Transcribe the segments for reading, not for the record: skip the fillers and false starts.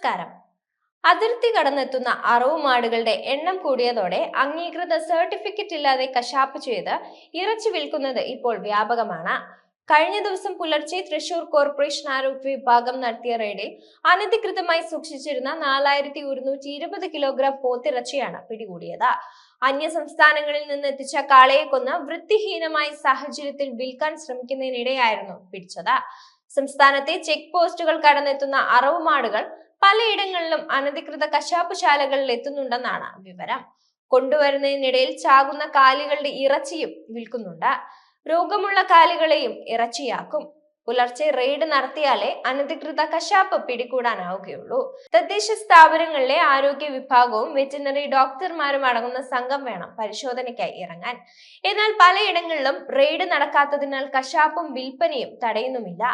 നമസ്കാരം. അതിർത്തി കടന്നെത്തുന്ന അറവുമാടുകളുടെ എണ്ണം കൂടിയതോടെ അംഗീകൃത സർട്ടിഫിക്കറ്റ് ഇല്ലാതെ കശാപ്പ് ചെയ്ത് ഇറച്ചി വിൽക്കുന്നത് ഇപ്പോൾ വ്യാപകമാണ്. കഴിഞ്ഞ ദിവസം പുലർച്ചെ തൃശൂർ കോർപ്പറേഷൻ ആരോഗ്യ വിഭാഗം നടത്തിയ റെയ്ഡിൽ അനധികൃതമായി സൂക്ഷിച്ചിരുന്ന 4120 കിലോഗ്രാം പോത്തിറച്ചിയാണ് പിടികൂടിയത്. അന്യ സംസ്ഥാനങ്ങളിൽ നിന്ന് എത്തിച്ച കാളയെ കൊന്ന് വൃത്തിഹീനമായ സാഹചര്യത്തിൽ വിൽക്കാൻ ശ്രമിക്കുന്നതിനിടെയായിരുന്നു പിടിച്ചത്. സംസ്ഥാനത്തെ ചെക്ക് പോസ്റ്റുകൾ കടന്നെത്തുന്ന അറവുമാടുകൾ പലയിടങ്ങളിലും അനധികൃത കശാപ്പുശാലകളിൽ എത്തുന്നുണ്ടെന്നാണ് വിവരം. കൊണ്ടുവരുന്നതിനിടയിൽ ചാകുന്ന കാലികളുടെ ഇറച്ചിയും വിൽക്കുന്നുണ്ട്. രോഗമുള്ള കാലികളെയും ഇറച്ചിയാക്കും. പുലർച്ചെ റെയ്ഡ് നടത്തിയാലേ അനധികൃത കശാപ്പ് പിടികൂടാനാവുകയുള്ളൂ. തദ്ദേശ സ്ഥാപനങ്ങളിലെ ആരോഗ്യ വിഭാഗവും വെറ്റിനറി ഡോക്ടർമാരും അടങ്ങുന്ന സംഘം വേണം പരിശോധനയ്ക്കായി ഇറങ്ങാൻ. എന്നാൽ പലയിടങ്ങളിലും റെയ്ഡ് നടക്കാത്തതിനാൽ കശാപ്പും വിൽപ്പനയും തടയുന്നുമില്ല.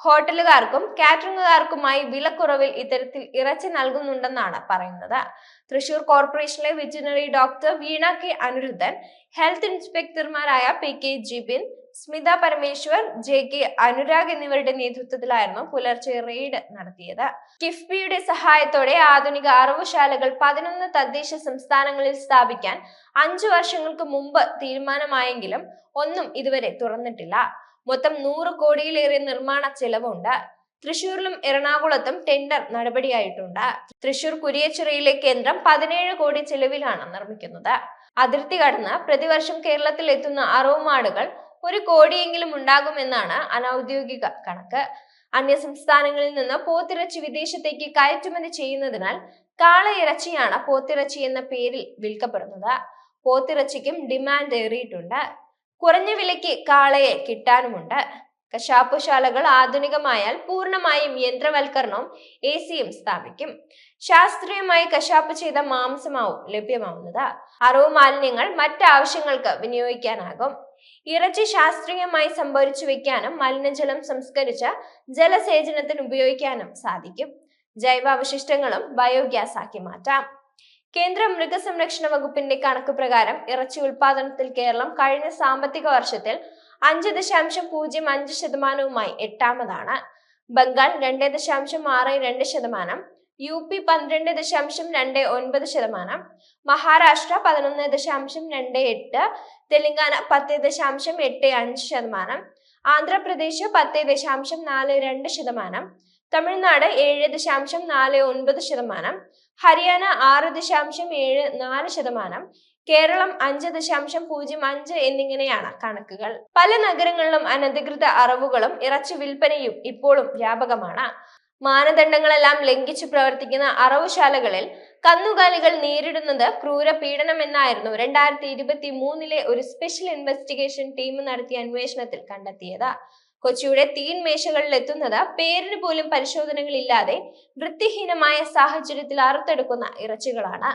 ഹോട്ടലുകാർക്കും കാറ്ററിംഗുകാർക്കുമായി വിലക്കുറവിൽ ഇത്തരത്തിൽ ഇറച്ചി നൽകുന്നുണ്ടെന്നാണ് പറയുന്നത്. തൃശൂർ കോർപ്പറേഷനിലെ veterinary doctor Veena K Aniruddhan, health ഇൻസ്പെക്ടർമാരായ P K Jibin, Smitha Parameswar, J K Anurag എന്നിവരുടെ നേതൃത്വത്തിലായിരുന്നു പുലർച്ചെ റെയ്ഡ് നടത്തിയത്. കിഫ്ബിയുടെ സഹായത്തോടെ ആധുനിക അറവുശാലകൾ 11 തദ്ദേശ സംസ്ഥാനങ്ങളിൽ സ്ഥാപിക്കാൻ 5 വർഷങ്ങൾക്ക് മുമ്പ് തീരുമാനമായെങ്കിലും ഒന്നും ഇതുവരെ തുറന്നിട്ടില്ല. മൊത്തം 100 കോടിയിലേറെ നിർമ്മാണ ചെലവുണ്ട്. തൃശൂരിലും എറണാകുളത്തും ടെൻഡർ നടപടിയായിട്ടുണ്ട്. തൃശൂർ കുരിയച്ചിറയിലെ കേന്ദ്രം 17 കോടി ചെലവിലാണ് നിർമ്മിക്കുന്നത്. അതിർത്തി കടന്ന് പ്രതിവർഷം കേരളത്തിൽ എത്തുന്ന അറവുമാടുകൾ 1 കോടിയെങ്കിലും ഉണ്ടാകുമെന്നാണ് അനൌദ്യോഗിക കണക്ക്. അന്യ സംസ്ഥാനങ്ങളിൽ നിന്ന് പോത്തിറച്ചി വിദേശത്തേക്ക് കയറ്റുമതി ചെയ്യുന്നതിനാൽ കാള ഇറച്ചിയാണ് പോത്തിറച്ചി എന്ന പേരിൽ വിൽക്കപ്പെടുന്നത്. പോത്തിറച്ചിക്കും ഡിമാൻഡ് ഏറിയിട്ടുണ്ട്. കുറഞ്ഞ വിലയ്ക്ക് കാളയെ കിട്ടാനുമുണ്ട്. കശാപ്പുശാലകൾ ആധുനികമായാൽ പൂർണ്ണമായും യന്ത്രവൽക്കരണവും AC-യും സ്ഥാപിക്കും. ശാസ്ത്രീയമായി കശാപ്പ് ചെയ്ത മാംസമാവും ലഭ്യമാവുന്നത്. അറവ് മാലിന്യങ്ങൾ മറ്റാവശ്യങ്ങൾക്ക് വിനിയോഗിക്കാനാകും. ഇറച്ചി ശാസ്ത്രീയമായി സംഭരിച്ചു വെക്കാനും മലിനജലം സംസ്കരിച്ച് ജലസേചനത്തിന് ഉപയോഗിക്കാനും സാധിക്കും. ജൈവ അവശിഷ്ടങ്ങളും ബയോഗ്യാസ് ആക്കി മാറ്റാം. കേന്ദ്ര മൃഗസംരക്ഷണ വകുപ്പിന്റെ കണക്ക് പ്രകാരം ഇറച്ചി ഉൽപാദനത്തിൽ കേരളം കഴിഞ്ഞ സാമ്പത്തിക വർഷത്തിൽ 5.05% എട്ടാമതാണ്. ബംഗാൾ 2.62%, UP 12.29%, മഹാരാഷ്ട്ര 11.28%, തെലങ്കാന 10.85%, ആന്ധ്രാപ്രദേശ് 10.42%, തമിഴ്നാട് 7.49%, ഹരിയാന 6.74%, കേരളം 5.05% എന്നിങ്ങനെയാണ് കണക്കുകൾ. പല നഗരങ്ങളിലും അനധികൃത അറവുകളും ഇറച്ചി വിൽപ്പനയും ഇപ്പോഴും വ്യാപകമാണ്. മാനദണ്ഡങ്ങളെല്ലാം ലംഘിച്ചു പ്രവർത്തിക്കുന്ന അറവുശാലകളിൽ കന്നുകാലികൾ നേരിടുന്നത് ക്രൂര പീഡനമെന്നായിരുന്നു 2023 ഒരു സ്പെഷ്യൽ ഇൻവെസ്റ്റിഗേഷൻ ടീം നടത്തിയ അന്വേഷണത്തിൽ കണ്ടെത്തിയത്. കൊച്ചിയുടെ തീൻമേശകളിൽ എത്തുന്നത് പേരിന് പോലും പരിശോധനകളില്ലാതെ വൃത്തിഹീനമായ സാഹചര്യത്തിൽ അറുത്തെടുക്കുന്ന ഇറച്ചികളാണ്.